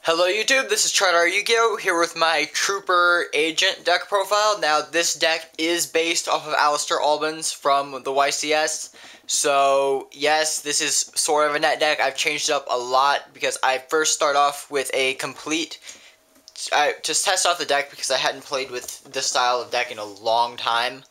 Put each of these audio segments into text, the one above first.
Hello YouTube, this is ChardarYuGiOh here with my Trooper Agent deck profile. Now this deck is based off of Alistair Albans from the YCS. So yes, this is sort of a net deck. I've changed it up a lot because I first start off with a complete... I just test off the deck because I hadn't played with this style of deck in a long time.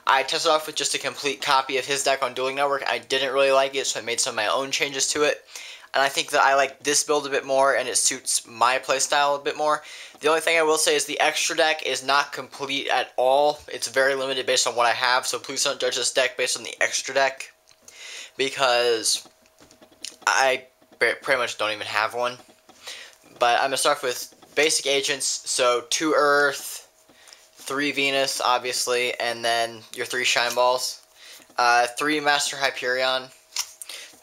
I tested off with just a complete copy of his deck on Dueling Network. I didn't really like it, so I made some of my own changes to it. And I think that I like this build a bit more, and it suits my playstyle a bit more. The only thing I will say is the extra deck is not complete at all. It's very limited based on what I have, so please don't judge this deck based on the extra deck, because I pretty much don't even have one. But I'm going to start with basic agents, so 2 Earth, 3 Venus, obviously, and then your 3 Shine Balls, 3 Master Hyperion,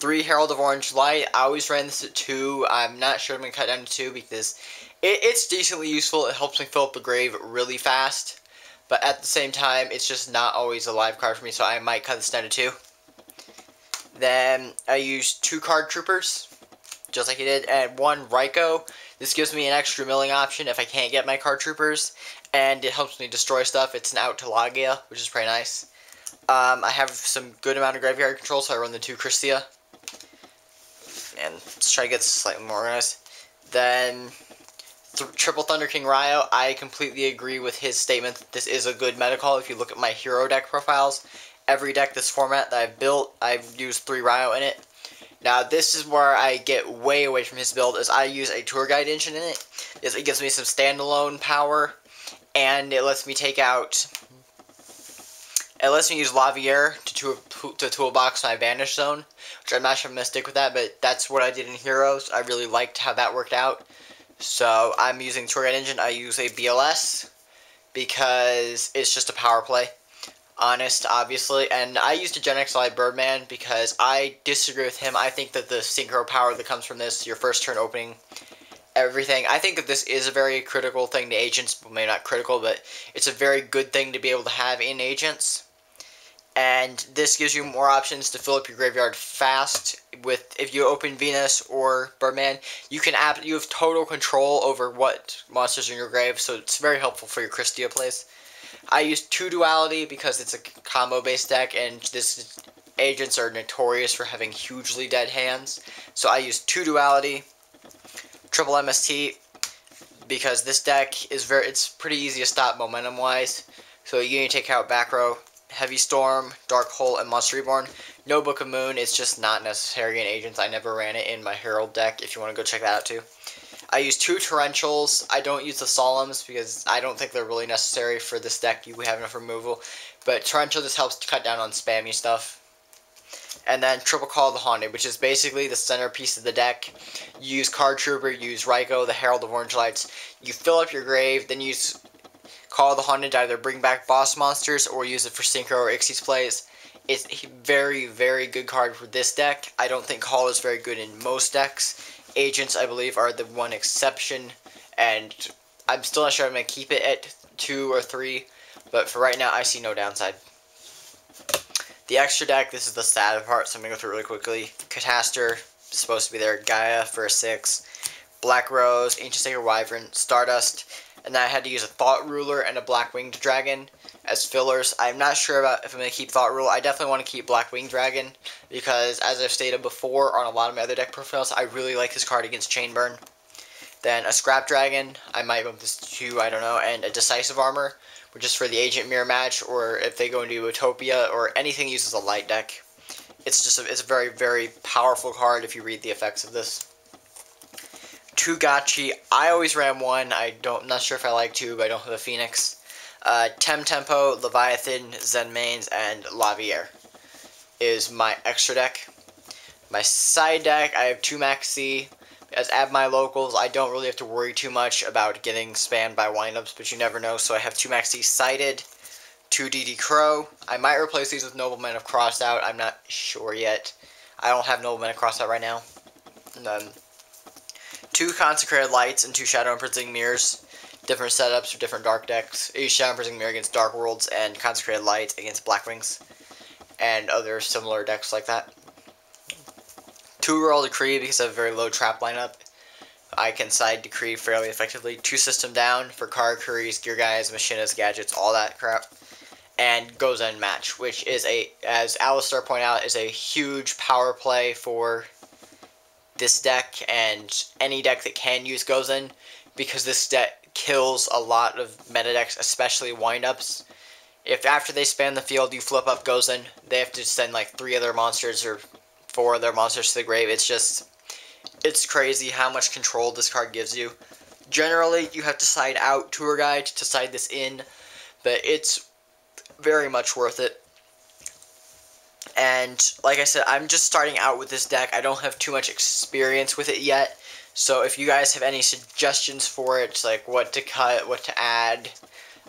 3 Herald of Orange Light. I always ran this at 2. I'm not sure I'm going to cut down to 2 because it's decently useful. It helps me fill up the grave really fast. But at the same time, it's just not always a live card for me, so I might cut this down to 2. Then I used 2 card troopers, just like he did, and 1 Ryko. This gives me an extra milling option if I can't get my card troopers, and it helps me destroy stuff. It's an out to Lagia, which is pretty nice. I have some good amount of graveyard control, so I run the 2 Christia. And let's try to get this slightly more organized. Then, Triple Thunder King Ryo. I completely agree with his statement that this is a good meta call. If you look at my hero deck profiles, every deck this format that I've built, I've used 3 Ryo in it. Now, this is where I get way away from his build, as I use a Tour Guide engine in it. It gives me some standalone power, and it lets me take out... It lets me use Lavier to toolbox my Banish Zone, which I'm not sure I'm going to stick with that, but that's what I did in Heroes. I really liked how that worked out. So I'm using Tour Guide Engine. I use a BLS because it's just a power play. Honest, obviously. And I used a Gen XL Birdman because I disagree with him. I think that the synchro power that comes from this, your first turn opening, everything. I think that this is a very critical thing to agents. Well, maybe not critical, but it's a very good thing to be able to have in agents. And this gives you more options to fill up your graveyard fast. If you open Venus or Birdman, you have total control over what monsters are in your grave, so it's very helpful for your Christia plays. I use 2 Duality because it's a combo-based deck, and this agents are notorious for having hugely dead hands. So I use 2 Duality, triple MST, because this deck is it's pretty easy to stop momentum-wise. So you need to take out back row, Heavy Storm, Dark Hole, and Monster Reborn. No Book of Moon. It's just not necessary in Agents. I never ran it in my Herald deck, if you want to go check that out too. I use 2 Torrentials. I don't use the Solemns because I don't think they're really necessary for this deck. You have enough removal. But Torrential just helps to cut down on spammy stuff. And then Triple Call the Haunted, which is basically the centerpiece of the deck. You use Card Trooper, you use Ryko, the Herald of Orange Lights. You fill up your grave, then you use Call the Haunted to either bring back boss monsters or use it for Synchro or Ixies plays. It's a very, very good card for this deck. I don't think Call is very good in most decks. Agents, I believe, are the one exception, and I'm still not sure I'm going to keep it at 2 or 3, but for right now, I see no downside. The extra deck, this is the sad part, so I'm going to go through it really quickly. Catastor, supposed to be there. Gaia for a 6. Black Rose, Ancient Sacred Wyvern, Stardust, and then I had to use a Thought Ruler and a Black Winged Dragon as fillers. I'm not sure about if I'm going to keep Thought Ruler. I definitely want to keep Black Winged Dragon because, as I've stated before on a lot of my other deck profiles, I really like this card against Chainburn. Then a Scrap Dragon, I might bump this to, I don't know, and a Decisive Armor, which is for the Agent Mirror match, or if they go into Utopia, or anything uses a light deck. It's a very, very powerful card if you read the effects of this. 2 Gotchi. I always ran 1. I'm not sure if I like 2, but I don't have a Phoenix. Tempo, Leviathan, Zen Mains, and Lavier is my extra deck. My side deck, I have 2 Maxi. As add my locals, I don't really have to worry too much about getting spammed by windups, but you never know. So I have 2 Maxi Sighted, 2 DD Crow. I might replace these with Noblemen of Crossout. I'm not sure yet. I don't have Noblemen of Crossout right now. And then 2 Consecrated Lights and 2 Shadow Imprisoned Mirrors. Different setups for different dark decks. I use Shadow Imprisoned Mirror against Dark Worlds and Consecrated Lights against Blackwings. And other similar decks like that. 2 Royal Decree because I have a very low trap lineup. I can side decree fairly effectively. 2 system down for card curries, gear guys, machinas, gadgets, all that crap. And goes in match, which is as Alistar pointed out, is a huge power play for this deck and any deck that can use goes in, because this deck kills a lot of meta decks, especially windups. If after they span the field you flip up goes in, they have to send like 3 of their monsters or 4 of their monsters to the grave. It's crazy how much control this card gives you. Generally, you have to side out Tour Guide to side this in, but it's very much worth it. And like I said, I'm just starting out with this deck. I don't have too much experience with it yet. So if you guys have any suggestions for it, like what to cut, what to add,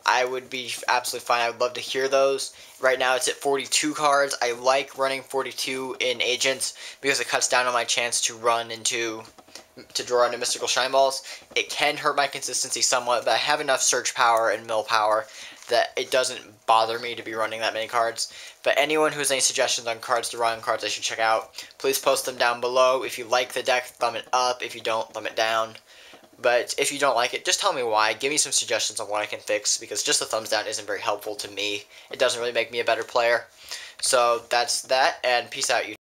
I would be absolutely fine. I would love to hear those. Right now it's at 42 cards. I like running 42 in Agents because it cuts down on my chance to draw into Mystical Shine Balls. It can hurt my consistency somewhat, but I have enough search power and mill power that it doesn't bother me to be running that many cards. But anyone who has any suggestions on cards to run, cards I should check out, please post them down below. If you like the deck, thumb it up. If you don't, thumb it down. But if you don't like it, just tell me why. Give me some suggestions on what I can fix, because just a thumbs down isn't very helpful to me. It doesn't really make me a better player. So that's that, and peace out, YouTube.